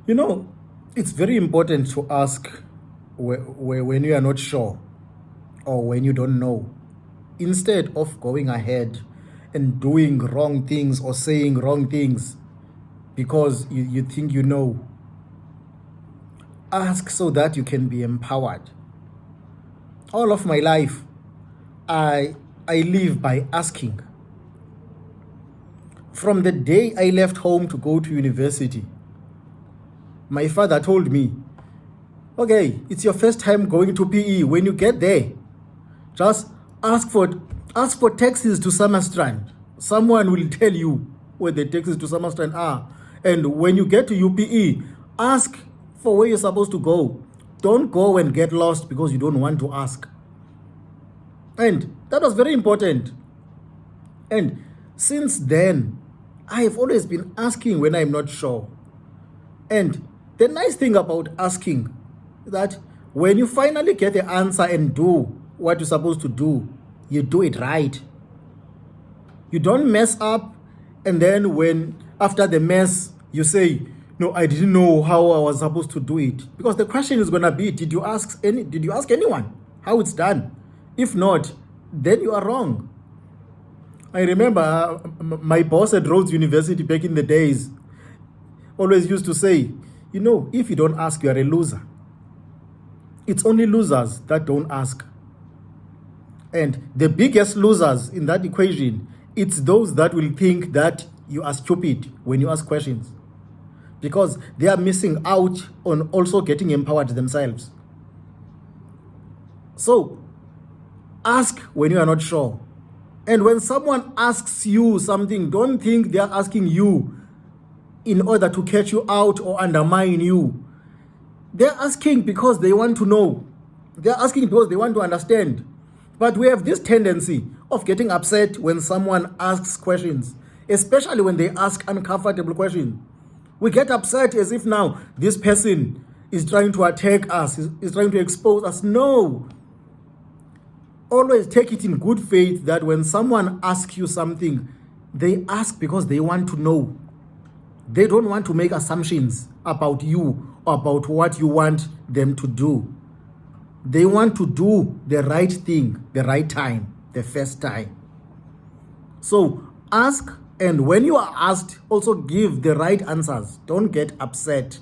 You know, it's very important to ask when you are not sure or when you don't know, instead of going ahead and doing wrong things or saying wrong things because you think you know. Ask so that you can be empowered. All of my life, I I live by asking. From the day I left home to go to university, my father told me, okay, it's your first time going to PE. When you get there, just ask for taxis to Summerstrand. Someone will tell you where the taxis to Summerstrand are. And when you get to UPE, ask for where you're supposed to go. Don't go and get lost because you don't want to ask. And that was very important. And since then, I have always been asking when I'm not sure. And the nice thing about asking is that when you finally get the answer and do what you're supposed to do, you do it right. You don't mess up, and then when after the mess you say, no, I didn't know how I was supposed to do it. Because the question is gonna be, did you ask anyone how it's done? If not, then you are wrong. I remember my boss at Rhodes University back in the days always used to say, if you don't ask, you are a loser. It's only losers that don't ask. And the biggest losers in that equation, it's those that will think that you are stupid when you ask questions, because they are missing out on also getting empowered themselves. So ask when you are not sure. And when someone asks you something, don't think they are asking you in order to catch you out or undermine you. They're asking because they want to know. They're asking because they want to understand. But we have this tendency of getting upset when someone asks questions, especially when they ask uncomfortable questions. We get upset as if now this person is trying to attack us, is trying to expose us. No. Always take it in good faith that when someone asks you something, they ask because they want to know. They don't want to make assumptions about you or about what you want them to do. They want to do the right thing, the right time, the first time. So ask, and when you are asked, also give the right answers. Don't get upset.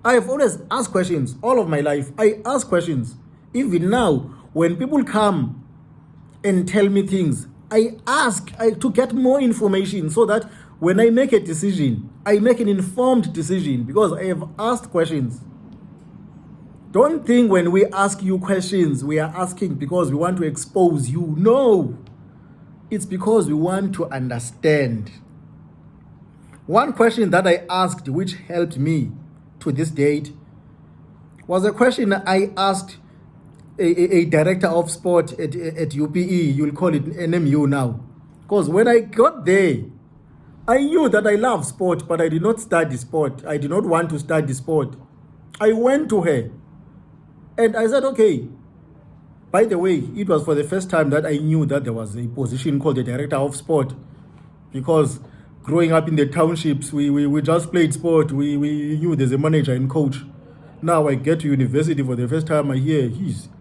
I have always asked questions all of my life. I ask questions. Even now, when people come and tell me things, I ask to get more information so that when I make a decision, I make an informed decision because I have asked questions. Don't think when we ask you questions, we are asking because we want to expose you. No, it's because we want to understand. One question that I asked, which helped me to this date, was a question I asked a director of sport at UPE. You'll call it NMU now. Because when I got there, I knew that I love sport, but I did not study sport. I did not want to study sport. I went to her and I said, okay. By the way, it was for the first time that I knew that there was a position called the director of sport, because growing up in the townships, we just played sport. We knew there's a manager and coach. Now I get to university for the first time, I hear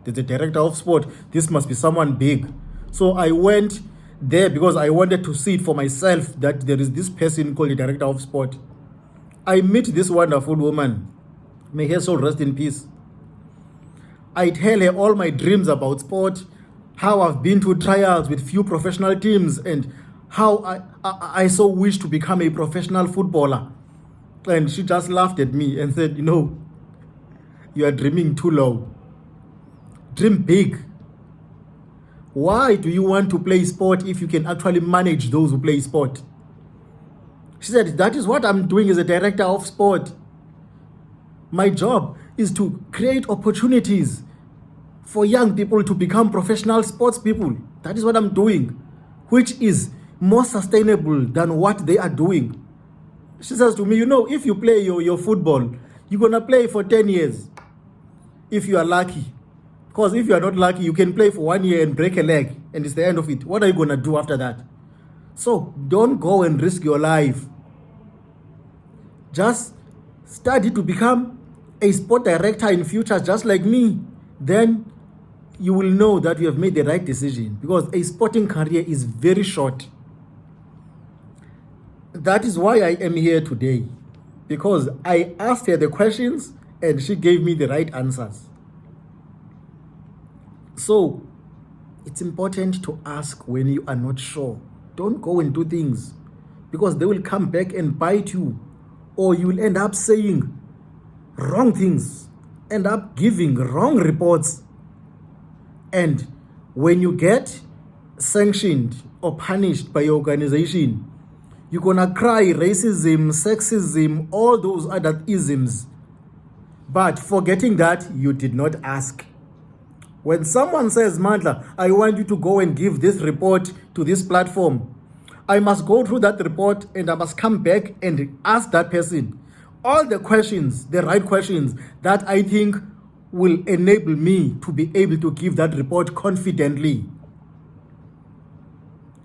there's a director of sport. This must be someone big. So I went there because I wanted to see it for myself that there is this person called the director of sport. I meet this wonderful woman. May her soul rest in peace. I tell her all my dreams about sport, how I've been to trials with few professional teams, and how I so wish to become a professional footballer. And she just laughed at me and said, you are dreaming too low. Dream big. Why do you want to play sport if you can actually manage those who play sport? She said, that is what I'm doing as a director of sport. My job is to create opportunities for young people to become professional sports people. That is what I'm doing, which is more sustainable than what they are doing. She says to me, if you play your football, you're going to play for 10 years if you are lucky. Because if you are not lucky, you can play for 1 year and break a leg, and it's the end of it. What are you going to do after that? So don't go and risk your life. Just study to become a sport director in future just like me, then you will know that you have made the right decision, because a sporting career is very short. That is why I am here today, because I asked her the questions and she gave me the right answers. So it's important to ask when you are not sure. Don't go and do things, because they will come back and bite you, or you will end up saying wrong things, end up giving wrong reports. And when you get sanctioned or punished by your organization, you're gonna cry racism, sexism, all those other isms, but forgetting that you did not ask. When someone says, Mandla, I want you to go and give this report to this platform, I must go through that report and I must come back and ask that person all the questions, the right questions that I think will enable me to be able to give that report confidently.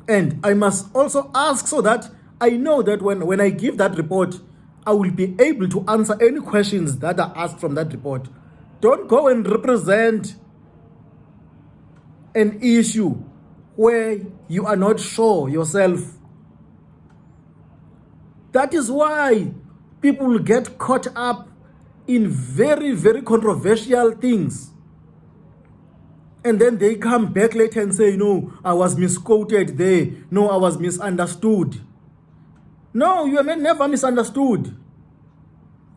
And I must also ask so that I know that when I give that report, I will be able to answer any questions that are asked from that report. Don't go and represent an issue where you are not sure yourself. That is why people will get caught up in very, very controversial things. And then they come back later and say, no, I was misquoted there. No, I was misunderstood. No, you were never misunderstood.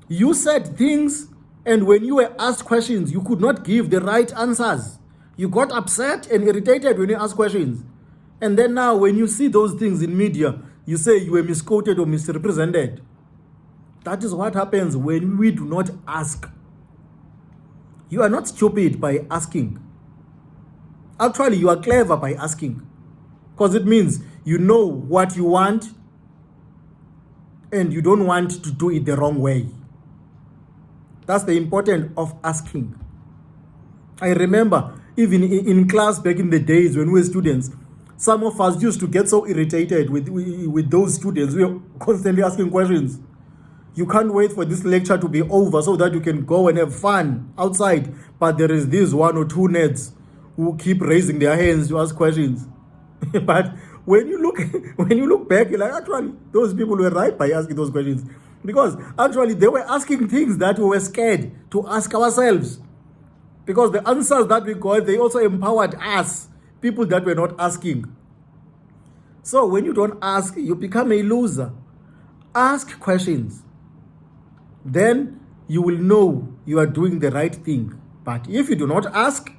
You said things, and when you were asked questions, you could not give the right answers. You got upset and irritated when you asked questions. And then now when you see those things in media, you say you were misquoted or misrepresented. That is what happens when we do not ask. You are not stupid by asking. Actually, you are clever by asking, because it means you know what you want and you don't want to do it the wrong way. That's the importance of asking. I remember even in class back in the days when we were students, some of us used to get so irritated with those students who were constantly asking questions. You can't wait for this lecture to be over so that you can go and have fun outside. But there is this one or two nerds who keep raising their hands to ask questions. But when you look back, you're like, actually, those people were right by asking those questions. Because actually, they were asking things that we were scared to ask ourselves. Because the answers that we got, they also empowered us, people that were not asking. So when you don't ask, you become a loser. Ask questions. Then you will know you are doing the right thing. But if you do not ask,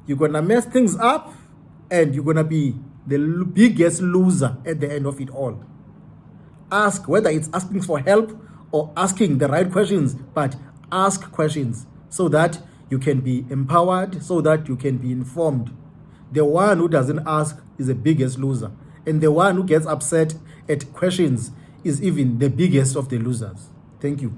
you're going to mess things up and you're going to be the biggest loser at the end of it all. Ask, whether it's asking for help or asking the right questions, but ask questions so that you can be empowered, so that you can be informed. The one who doesn't ask is the biggest loser. And the one who gets upset at questions is even the biggest of the losers. Thank you.